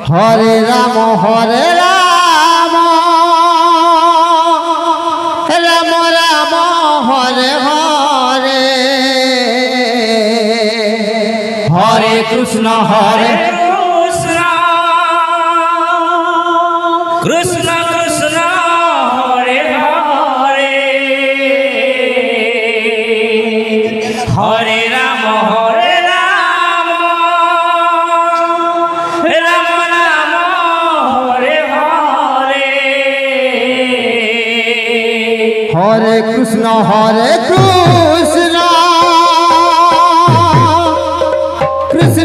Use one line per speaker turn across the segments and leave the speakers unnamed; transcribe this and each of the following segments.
Hare Ram Ram Ram Hare Hare Hare Krishna
Krishna Krishna Hare Hare Hare Ram Ram Ram Hare Hare
Hare Krishna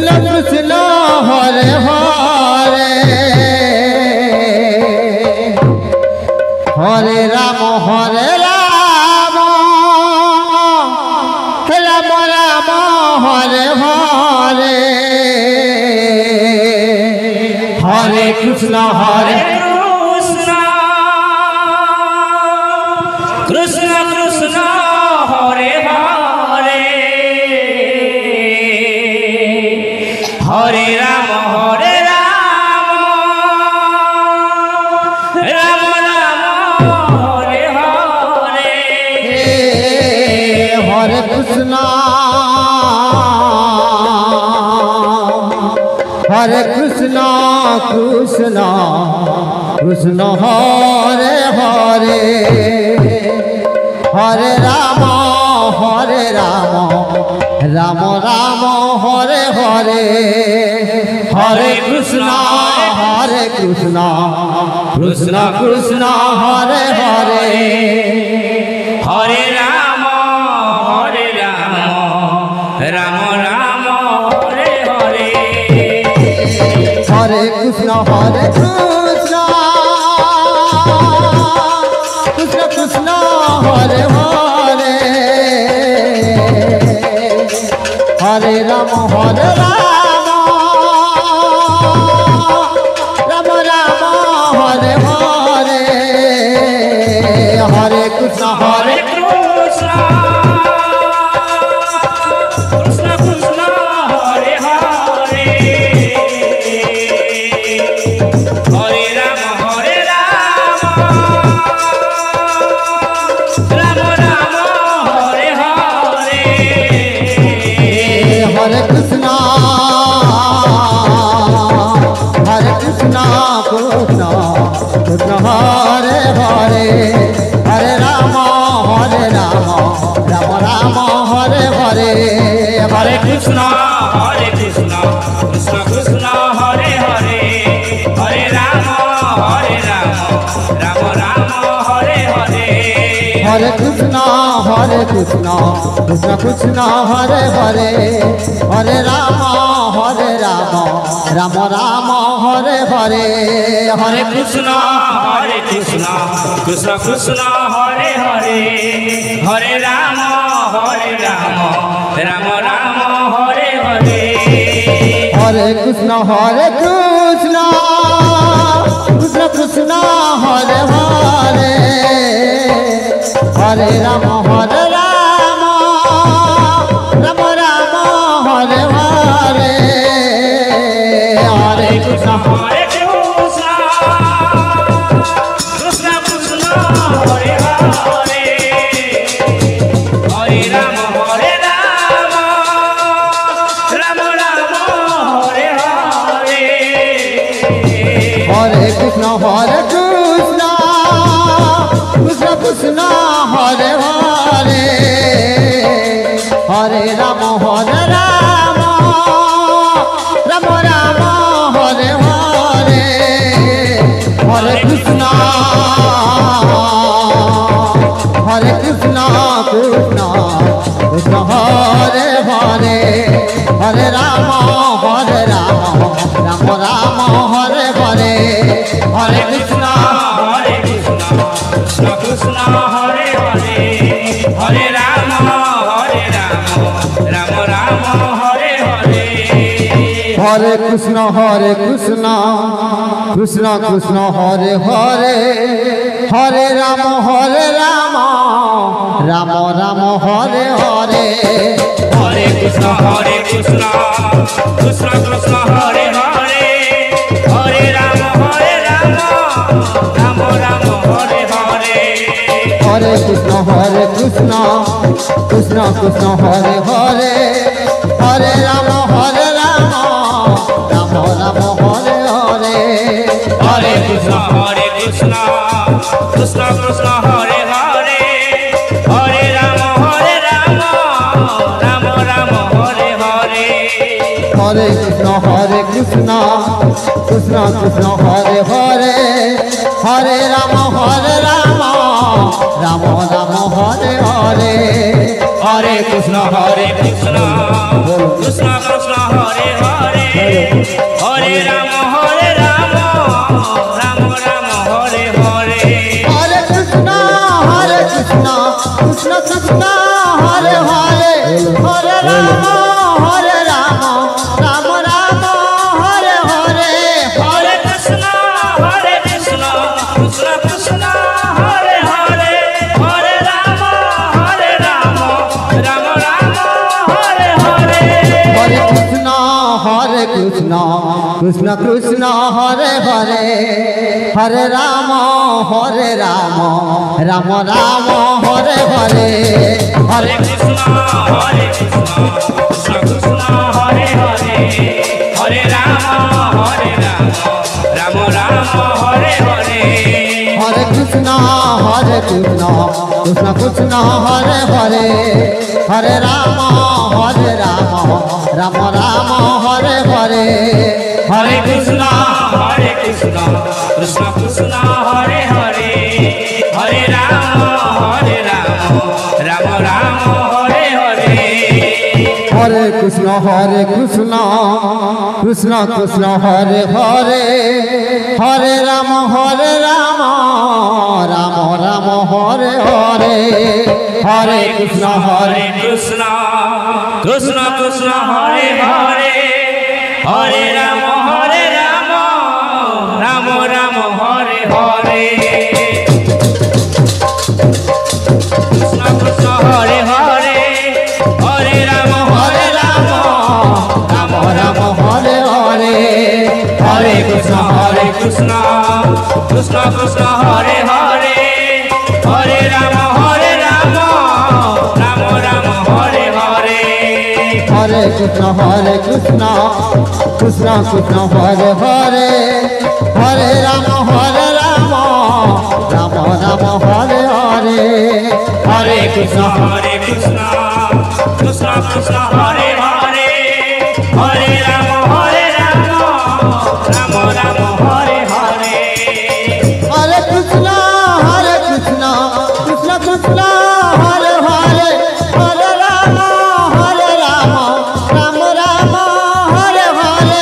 Krishna Krishna Hare Hare Hare Ram Ram Ram Hare Hare Hare Krishna
Krishna Krishna Hare Hare Hare Ram Ram Ram Hare Hare
Hare Krishna Krishna Krishna Hare Hare Hare Ram Ram Ram Hare Hare Hare Krishna Krishna Krishna Hare Hare
Hare Ram Ram Ram Hare Hare
Hare Krishna Krishna Krishna Hare Hare Hare Ram Ram Ram Hare Hare Hare Krishna
Krishna Krishna Hare Hare Hare Ram Ram Ram Hare Hare
Hare Krishna Krishna Krishna Hare Hare Hare Ram Ram Ram Hare Hare
Hare Krishna Krishna Krishna Hare Hare Hare Ram Ram Ram Hare Hare
Hare Krishna Krishna Krishna Hare Hare Hare Ram Ram Hare Hare
Hare Krishna Krishna Krishna Hare Hare Hare Ram Ram Ram Hare Hare
Hare Krishna Krishna Krishna Hare Hare Hare Ram Ram Ram Hare Hare Hare Krishna
Krishna Krishna Hare Hare Hare Ram Ram Ram Hare Hare
Hare Krishna Krishna Krishna Hare Hare Hare Ram Ram Ram Hare Hare Hare Krishna Krishna Krishna Hare Hare Hare Ram Ram Hare Hare Hare Krishna
Krishna Krishna Hare Hare Hare Ram Ram Ram Hare Hare
Hare Krishna Krishna Krishna Hare Hare Hare Ram Ram Ram Hare Hare
Hare Krishna Krishna Krishna Krishna Hare Hare Hare Rama, Rama Rama, Hare Hare.
Hare Krishna, Krishna Krishna, Hare Hare. Hare Rama, Rama Rama, Hare Hare.
Hare Krishna, Krishna Krishna, Hare Hare. Hare Rama, Rama Rama, Hare Hare.
Hare Krishna, Krishna Krishna, Hare Hare. Hare Rama, Rama Rama, Hare Hare.
Hare Krishna, Krishna Krishna, Hare Hare. Hare Rama, Rama Rama, Hare Hare.
Hare Krishna, Krishna Krishna, Hare Hare. Hare Rama, Rama Rama, Hare Hare.
Hare Krishna, Krishna Krishna, Hare Hare. Hare Rama, Rama Rama, Hare Hare.
Hare Krishna, Krishna Krishna, Hare Hare. Hare Rama, Rama Rama, Hare Hare.
Hare Krishna, Krishna Krishna, Hare Hare. Hare Rama, Rama Rama, Hare Hare.
Hare Krishna, Krishna Krishna, Hare Hare. Hare Rama, Rama Rama, Hare Hare.
Hare Krishna, Krishna Krishna, Hare Hare. Hare Rama, Rama Rama, Hare Hare.
Hare Krishna, Krishna Krishna, Hare Hare. Hare Rama, Rama Rama, Hare Hare. Hare Krishna,
Krishna Krishna, Hare Hare. Hare Rama, Rama Rama, Hare Hare. Krishna Krishna, Hare Hare. Hare Rama,
Rama Rama, Hare Hare.
Hare Krishna, Krishna Krishna, Hare Hare. Hare Rama, Rama Rama, Hare Hare.
Hare Krishna, Krishna Krishna, Hare Hare. Hare Rama, Rama Rama, Hare Hare.
Hare Krishna, Krishna Krishna, Hare Hare. Hare Rama, Rama Rama, Hare Hare.
Hare Krishna, Krishna Krishna, Hare Hare. Hare Rama, Rama Rama, Hare Hare.
Hare Krishna, Krishna Krishna, Hare Hare. Hare Rama, Rama Rama, Hare Hare.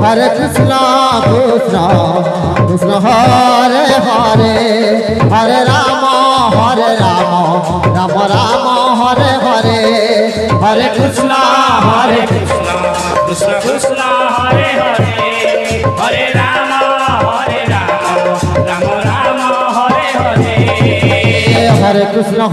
Hare Krishna, Krishna Krishna, Hare Hare. Hare Rama, Rama Rama, Hare Hare. Hare Krishna,
Krishna Krishna, Hare Hare. Hare Rama, Rama Rama, Hare Hare.
Hare Krishna,